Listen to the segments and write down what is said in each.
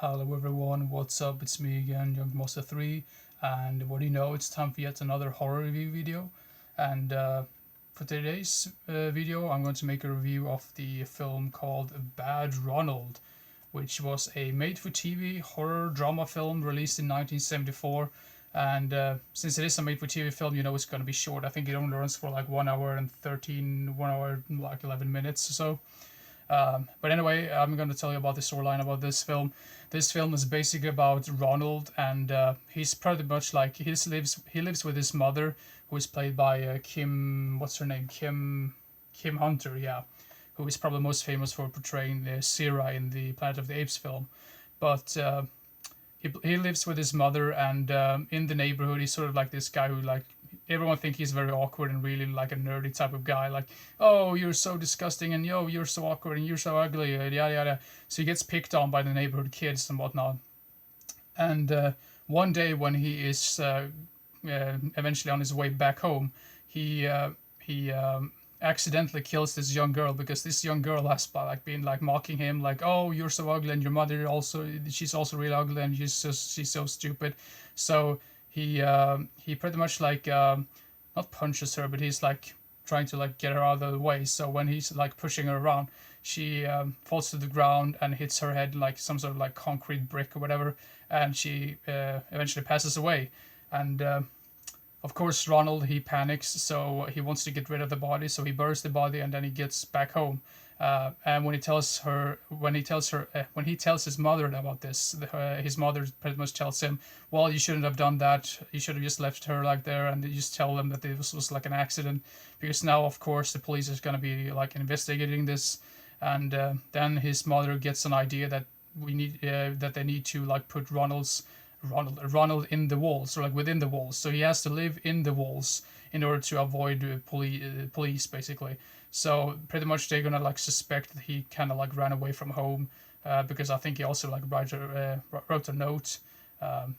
Hello everyone, what's up? It's me again, Junkmaster3, and what do you know? It's time for yet another horror review video. And for today's video, I'm going to make a review of the film called Bad Ronald, which was a made-for-TV horror drama film released in 1974. And since it is a made-for-TV film, you know it's going to be short. I think it only runs for like 1 hour and 1 hour like 11 minutes or so. But anyway, I'm going to tell you about the storyline about this film. This film is basically about Ronald, and he's pretty much like he lives with his mother, who is played by Kim. What's her name? Kim Hunter. Yeah, who is probably most famous for portraying Sarah in the Planet of the Apes film. But he lives with his mother, and in the neighborhood, he's sort of like this guy who like everyone think he's very awkward and really like a nerdy type of guy. Like, oh, you're so disgusting, and yo, you're so awkward, and you're so ugly, yada yada. So he gets picked on by the neighborhood kids and whatnot. And one day when he is eventually on his way back home, he accidentally kills this young girl because this young girl has like been like mocking him, like, oh, you're so ugly, and your mother also, she's also really ugly, and she's so stupid. So he pretty much like not punches her, but he's like trying to like get her out of the way. So when he's like pushing her around, she falls to the ground and hits her head like some sort of like concrete brick or whatever, and she eventually passes away. And of course, Ronald, he panics, so he wants to get rid of the body. So he buries the body, and then he gets back home. And when he tells his mother about this, his mother pretty much tells him, "Well, you shouldn't have done that. You should have just left her like there, and you just tell them that this was like an accident." Because now, of course, the police is gonna be like investigating this, and then his mother gets an idea that that they need to like put Ronald in the walls, or like within the walls. So he has to live in the walls in order to avoid police, basically. So pretty much they're gonna like suspect that he kind of like ran away from home, because I think he also like wrote a note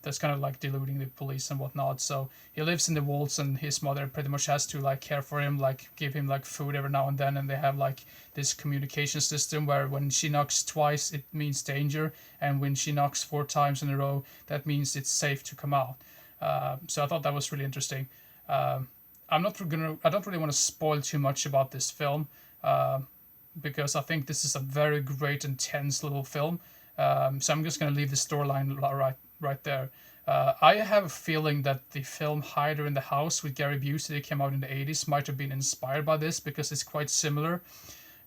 that's kind of like deluding the police and whatnot. So he lives in the walls, and his mother pretty much has to like care for him, like give him like food every now and then. And they have like this communication system where when she knocks twice, it means danger, and when she knocks 4 times in a row, that means it's safe to come out. So I thought that was really interesting. Um I don't really want to spoil too much about this film, uh, because I think this is a very great, intense little film. So I'm just gonna leave the storyline right there. I have a feeling that the film Hider in the House with Gary Busey that came out in the 80s might have been inspired by this because it's quite similar.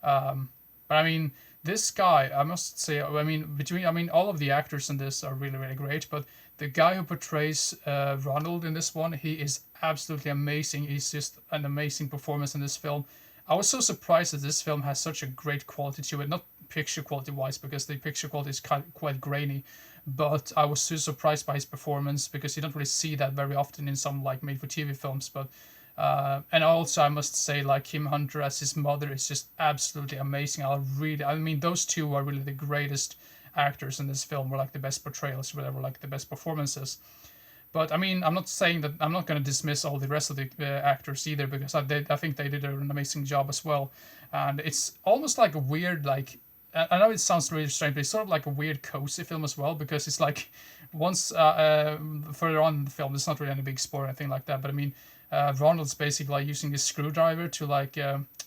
But I mean, this guy, I must say, I mean, all of the actors in this are really, really great. But the guy who portrays Ronald in this one, he is absolutely amazing. He's just an amazing performance in this film. I was so surprised that this film has such a great quality to it. Not picture quality wise, because the picture quality is quite grainy. But I was so surprised by his performance because you don't really see that very often in some like made for TV films. But and also, I must say, like Kim Hunter as his mother is just absolutely amazing. I mean, those two are really the greatest actors in this film, or like the best portrayals, or whatever, like the best performances. But I mean, I'm not saying that I'm not going to dismiss all the rest of the actors either, because I think they did an amazing job as well. And it's almost like a weird, like, I know it sounds really strange, but it's sort of like a weird cozy film as well, because it's like once further on in the film, it's not really any big spoiler or anything like that. But I mean, Ronald's basically like using this screwdriver to like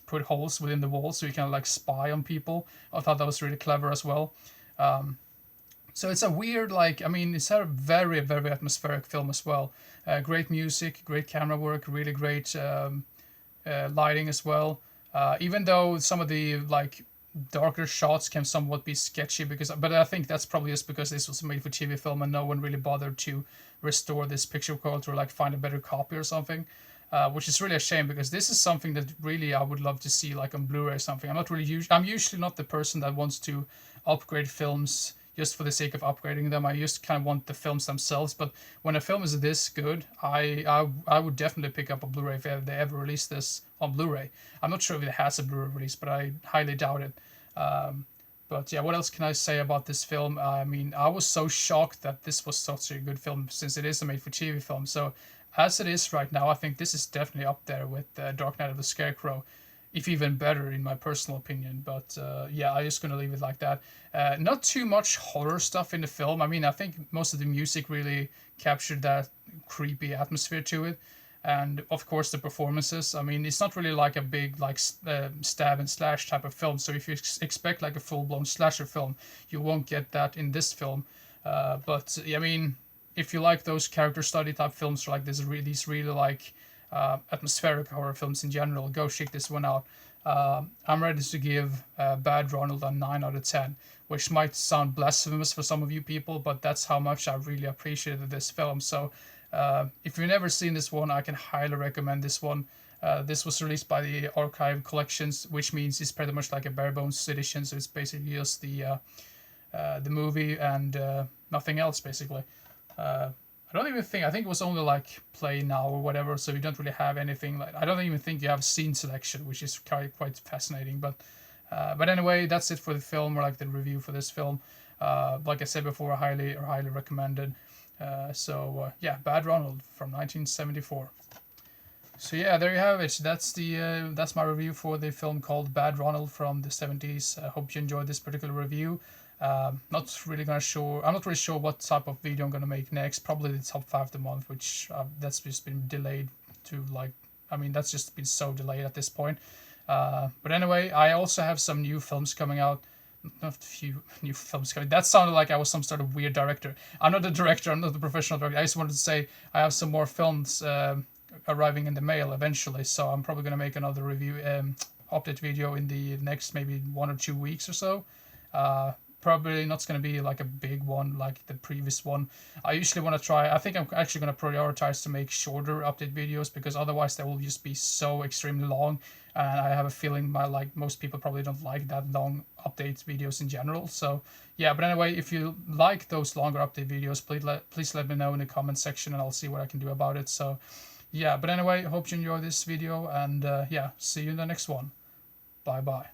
put holes within the wall so he can like spy on people. I thought that was really clever as well. Um, so it's a weird, like, I mean, it's a very, very atmospheric film as well. Great music, great camera work, really great lighting as well. Even though some of the like darker shots can somewhat be sketchy, but I think that's probably just because this was a made for TV film and no one really bothered to restore this picture quality or like find a better copy or something. Which is really a shame, because this is something that really I would love to see like on Blu-ray or something. I'm usually not the person that wants to upgrade films just for the sake of upgrading them. I just kind of want the films themselves. But when a film is this good, I would definitely pick up a Blu-ray if they ever release this on Blu-ray. I'm not sure if it has a Blu-ray release, but I highly doubt it. Um, but yeah, what else can I say about this film? I mean, I was so shocked that this was such a good film, since it is a made-for-TV film. So as it is right now, I think this is definitely up there with Dark Knight of the Scarecrow. if even better in my personal opinion. But yeah, I'm just gonna leave it like that. Not too much horror stuff in the film. I mean, I think most of the music really captured that creepy atmosphere to it, and of course the performances. I mean, it's not really like a big like stab and slash type of film. So if you expect like a full blown slasher film, you won't get that in this film. But I mean, if you like those character study type films, or like these really like atmospheric horror films in general, go check this one out. I'm ready to give Bad Ronald a 9 out of 10, which might sound blasphemous for some of you people, but that's how much I really appreciated this film. So if you've never seen this one, I can highly recommend this one. This was released by the Archive Collections, which means it's pretty much like a bare bones edition, so it's basically just the movie and nothing else, basically. I don't even think, I think it was only like play now or whatever, so you don't really have anything like, I don't even think you have scene selection, which is quite fascinating. But anyway, that's it for the film, or like the review for this film. Like I said before, I highly recommended. So yeah, Bad Ronald from 1974. So yeah, there you have it. That's my review for the film called Bad Ronald from the 70s. I hope you enjoyed this particular review. I'm not really sure what type of video I'm gonna make next. Probably the top 5 of the month, which that's just been delayed to like. I mean, that's just been so delayed at this point. But anyway, I also have some new films coming out. Not a few new films coming. That sounded like I was some sort of weird director. I'm not a director. I'm not a professional director. I just wanted to say I have some more films arriving in the mail eventually. So I'm probably gonna make another review update video in the next maybe 1 or 2 weeks or so. Probably not going to be like a big one like the previous one. I usually want to try, I think I'm actually going to prioritize to make shorter update videos, because otherwise they will just be so extremely long, and I have a feeling most people probably don't like that long update videos in general. So yeah, but anyway, if you like those longer update videos, please let me know in the comment section, and I'll see what I can do about it. So yeah, but anyway, hope you enjoy this video, and yeah, see you in the next one. Bye bye.